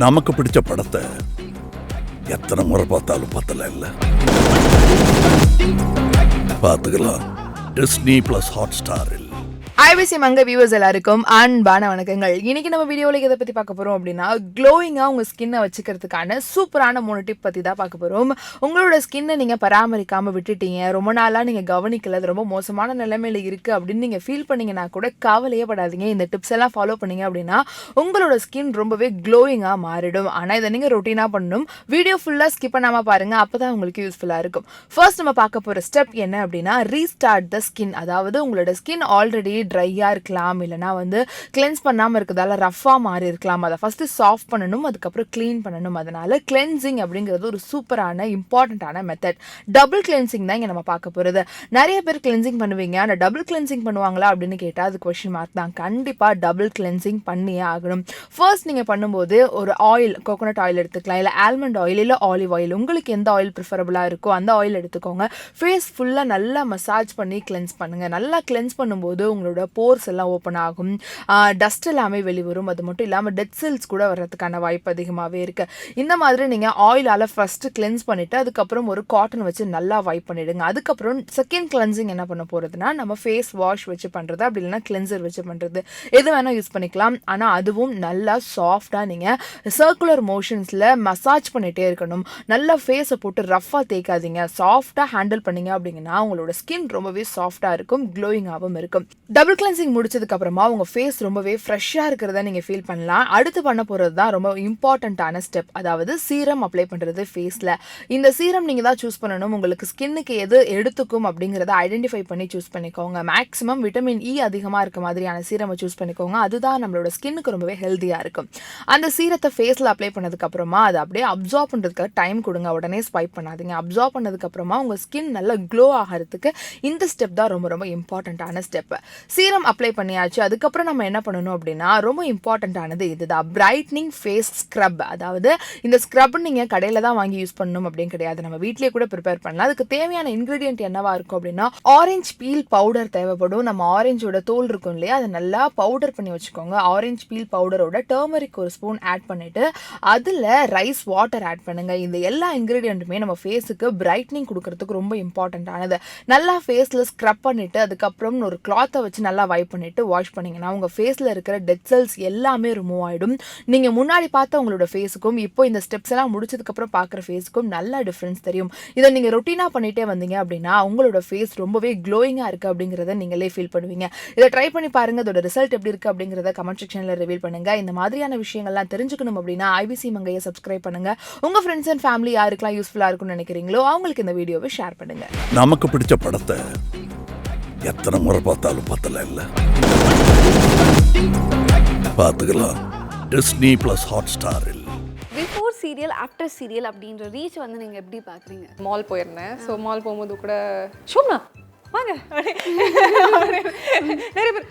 நமக்கு பிடிச்ச படத்தை எத்தனை முறை பார்த்தாலும் பத்தல இல்ல. பார்த்துக்கலாம் டிஸ்னி பிளஸ் ஹாட்ஸ்டாரில். IBC Mangai வியூவர்ஸ் எல்லாருக்கும் அன்பான வணக்கங்கள். இன்னைக்கு நம்ம வீடியோல எதை பத்தி பார்க்க போறோம் அப்படின்னா, க்ளோயிங்கா உங்க ஸ்கின்னை வச்சுக்கிறதுக்கான சூப்பரான 3 டிப் பத்தி தான் பார்க்க போறோம். உங்களோட ஸ்கின்னை நீங்க பராமரிக்காம விட்டுட்டீங்க, ரொம்ப நாளா நீங்க கவனிக்கல, அது ரொம்ப மோசமான நிலைமையில இருக்கு அப்படின்னு நீங்க ஃபீல் பண்ணீங்கன்னா கூட கவலையே படாதீங்க. இந்த டிப்ஸ் எல்லாம் ஃபாலோ பண்ணீங்க அப்படின்னா உங்களோட ஸ்கின் ரொம்பவே க்ளோயிங்கா மாறிடும். ஆனா இதை நீங்க ரொட்டீனா பண்ணணும். வீடியோ ஃபுல்லா ஸ்கிப் பண்ணாம பாருங்க, அப்பதான் உங்களுக்கு யூஸ்ஃபுல்லா இருக்கும். ஃபர்ஸ்ட் நம்ம பார்க்க போற ஸ்டெப் என்ன அப்படின்னா, ரீஸ்டார்ட் த ஸ்கின். அதாவது உங்களோட ஸ்கின் ஆல்ரெடி ட்ரையா இருக்கலாம், இல்லைனா கிளென்ஸ் பண்ணாம இருக்கிறதால ரஃபா மாறி இருக்கலாம். அதை ஃபர்ஸ்ட் சாஃப்ட் பண்ணணும், அதுக்கப்புறம் கிளீன் பண்ணணும். அதனால கிளென்சிங் அப்படிங்கிறது ஒரு சூப்பரான இம்பார்ட்டன்டான மெத்தட். டபுள் கிளென்சிங் தான் இங்க நம்ம பார்க்க போறது. நிறைய பேர் கிளென்சிங் பண்ணுவீங்க, ஆனால் டபுள் கிளென்சிங் பண்ணுவாங்களா அப்படின்னு கேட்டால் அது கொஸ்டின் மார்க் தான். கண்டிப்பா டபுள் கிளென்சிங் பண்ணியே ஆகணும். ஃபர்ஸ்ட் நீங்க பண்ணும்போது ஒரு ஆயில், கோகோனட் ஆயில் எடுத்துக்கலாம், இல்லை ஆல்மண்ட் ஆயில், இல்லை ஆலிவ் ஆயில், உங்களுக்கு எந்த ஆயில் ப்ரிஃபரபிளா இருக்கோ அந்த ஆயில் எடுத்துக்கோங்க. ஃபேஸ் ஃபுல்லா நல்லா மசாஜ் பண்ணி கிளென்ஸ் பண்ணுங்க. நல்லா கிளென்ஸ் பண்ணும்போது உங்களோட போர்ஸ் எல்லாம் ஓப்பன் ஆகும், டஸ்ட் எல்லாமே வெளிவரும். அது மட்டும் இல்லாமல் டெட் செல்ஸ் கூட வர்றதுக்கான வாய்ப்பு அதிகமாகவே இருக்கு. இந்த மாதிரி நீங்கள் ஆயிலால் ஃபர்ஸ்ட் கிளென்ஸ் பண்ணிட்டு அதுக்கப்புறம் ஒரு காட்டன் வச்சு நல்லா வைப் பண்ணிடுங்க. அதுக்கப்புறம் செகண்ட் கிளென்சிங் என்ன பண்ண போகிறதுனா, நம்ம ஃபேஸ் வாஷ் வச்சு பண்ணுறது, அப்படி இல்லைன்னா கிளென்சர் வச்சு பண்ணுறது, எது வேணால் யூஸ் பண்ணிக்கலாம். ஆனால் அதுவும் நல்லா சாஃப்டாக நீங்கள் சர்க்குலர் மோஷன்ஸில் மசாஜ் பண்ணிகிட்டே இருக்கணும். நல்லா ஃபேஸை போட்டு ரஃபாக தேய்க்காதீங்க, சாஃப்டாக ஹேண்டில் பண்ணீங்க அப்படிங்கன்னா உங்களோட ஸ்கின் ரொம்பவே சாஃப்டாக இருக்கும், க்ளோயிங்காகவும் இருக்கும். டபுள் கிளென்சிங் முடிச்சதுக்கு அப்புறமா உங்க ஃபேஸ் ரொம்பவே ஃப்ரெஷ்ஷாக இருக்கிறத நீங்க ஃபீல் பண்ணலாம். அடுத்து பண்ண போறது தான் ரொம்ப இம்பார்ட்டன்டான ஸ்டெப், அதாவது சீரம் அப்ளை பண்றது ஃபேஸ்ல. இந்த சீரம் நீங்க தான் சூஸ் பண்ணணும். உங்களுக்கு ஸ்கின்னுக்கு எது எடுத்துக்கும் அப்படிங்கிறத ஐடென்டிஃபை பண்ணி சூஸ் பண்ணிக்கோங்க. மேக்ஸிமம் விட்டமின் இ அதிகமாக இருக்க மாதிரியான சீரமை சூஸ் பண்ணிக்கோங்க. அதுதான் நம்மளோட ஸ்கின்னுக்கு ரொம்பவே ஹெல்த்தியா இருக்கும். அந்த சீரத்தை ஃபேஸ்ல அப்ளை பண்ணதுக்கு அப்புறமா அதை அப்படியே அப்சார்ப் பண்றதுக்கு டைம் கொடுங்க. உடனே ஸ்வைப் பண்ணாதீங்க. அப்சார்ப் பண்ணதுக்கு அப்புறமா உங்க ஸ்கின் நல்லா க்ளோ ஆகிறதுக்கு இந்த ஸ்டெப் தான் ரொம்ப ரொம்ப இம்பார்ட்டன்டான ஸ்டெப். சீரம் அப்ளை பண்ணியாச்சு, அதுக்கப்புறம் நம்ம என்ன பண்ணணும் அப்படின்னா, ரொம்ப இம்பார்ட்டன்டானது இதுதான், பிரைட்னிங் ஃபேஸ் ஸ்க்ரப். அதாவது இந்த ஸ்க்ரப் நீங்க கடையில தான் வாங்கி யூஸ் பண்ணணும் அப்படின்னு கிடையாது, நம்ம வீட்லயே கூட ப்ரிப்பேர் பண்ணலாம். அதுக்கு தேவையான இன்கிரீடியன்ட் என்னவா இருக்கும் அப்படின்னா, ஆரஞ்சு பீல் பவுடர் தேவைப்படும். நம்ம ஆரஞ்சோட தோல் இருக்கும் இல்லையா, அதை நல்லா பவுடர் பண்ணி வச்சுக்கோங்க. ஆரஞ்சு பீல் பவுடரோட டர்மரிக் ஒரு ஸ்பூன் ஆட் பண்ணிட்டு அதுல ரைஸ் வாட்டர் ஆட் பண்ணுங்க. இந்த எல்லா இன்கிரீடியன்ட்டுமே நம்ம ஃபேஸுக்கு பிரைட்னிங் கொடுக்கறதுக்கு ரொம்ப இம்பார்ட்டன்டானது. நல்லா ஃபேஸ்ல ஸ்க்ரப் பண்ணிட்டு அதுக்கப்புறம் ஒரு கிளாத்தை வச்சு நல்லா வைப் பண்ணிட்டு வாஷ் பண்ணீங்கன்னா உங்க ஃபேஸ்ல இருக்கிற டெட் செல்ஸ் எல்லாமே ரிமூவ் ஆயிடும். நீங்க முன்னாடி பார்த்த உங்களோட ஃபேஸுக்கும் இப்போ இந்த ஸ்டெப்ஸ் எல்லாம் முடிச்சதுக்கு அப்புறம் பார்க்குற ஃபேஸுக்கும் நல்ல டிஃபரன்ஸ் தெரியும். இதை நீங்க ரொட்டீனா பண்ணிட்டே வந்தீங்க அப்படின்னா உங்களோட ஃபேஸ் ரொம்பவே க்ளோயிங்கா இருக்கு அப்படிங்கறத நீங்களே ஃபீல் பண்ணுவீங்க. இதை ட்ரை பண்ணி பாருங்க. அதோட ரிசல்ட் எப்படி இருக்கு அப்படிங்கறத கமெண்ட் செக்ஷன்ல ரிவீல் பண்ணுங்க. இந்த மாதிரியான விஷயங்கள்லாம் தெரிஞ்சுக்கணும் அப்படின்னா IBC Mangai சப்ஸ்கிரைப் பண்ணுங்க. உங்க ஃப்ரெண்ட்ஸ் அண்ட் ஃபேமிலி யாருக்கெல்லாம் யூஸ்ஃபுல்லா இருக்கும்னு நினைக்கிறீங்களோ அவங்களுக்கு இந்த வீடியோவை ஷேர் பண்ணுங்க. நமக்கு பிடிச்ச படத்தை எத்தனை முறை பார்த்தாலும் பத்தல இல்ல. பார்த்துக்கலாம் டிஸ்னி பிளஸ் ஹாட்ஸ்டாரில். பிஃபோர் சீரியல் ஆஃப்டர் சீரியல் அப்படின்ற ரீச் வந்து நீங்கள் எப்படி பார்க்குறீங்க? மால் போயிருந்தேன். ஸோ மால் போகும்போது கூட ஷோம்னா வாங்க நிறைய பேர்